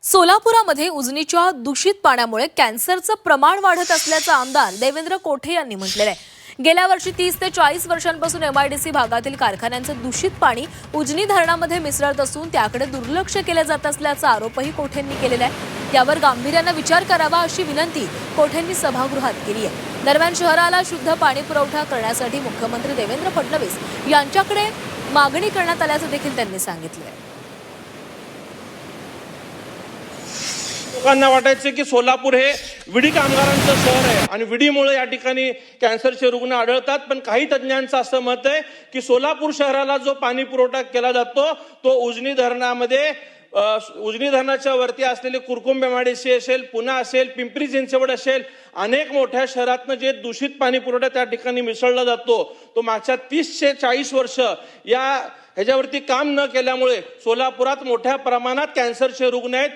सोलापुरामध्ये उजनीच्या दूषित पाण्यामुळे कॅन्सरचं प्रमाण वाढत असल्याचं आमदार देवेंद्र कोठे यांनी म्हटलेलं आहे। गेल्या वर्षी 30 ते 40 वर्षांपासून एमआयडीसी भागातील कारखान्यांचं दूषित पाणी उजनी धरणामध्ये मिसळत असून त्याकडे दुर्लक्ष केलं जात असल्याचा आरोपही कोठेंनी केलेला आहे। त्यावर गांभीर्यानं विचार करावा अशी विनंती कोठेंनी सभागृहात केली आहे। दरम्यान शहराला शुद्ध पाणी पुरवठा करण्यासाठी मुख्यमंत्री देवेंद्र फडणवीस यांच्याकडे मागणी करण्यात आल्याचं देखील त्यांनी सांगितलं आहे। लोकांना वाटायचं की सोलापूर हे विडी कामगारांचं शहर आहे आणि विडीमुळे या ठिकाणी कॅन्सरचे रुग्ण आढळतात। पण काही तज्ञांचं असं मत आहे की सोलापूर शहराला जो पाणी पुरवठा केला जातो तो उजनी धरणामध्ये उजनी धरणाच्या वरती असलेले कुरकुंब एमआयडीसी असेल, पुणा असेल, पिंपरी चिंचवड असेल, अनेक मोठ्या शहरातनं जे दूषित पाणी पुरवठा त्या ठिकाणी मिसळला जातो तो मागच्या 30 ते 40 वर्ष ह्याच्यावरती काम न केल्यामुळे सोलापुरात मोठ्या प्रमाणात कॅन्सरचे रुग्ण आहेत।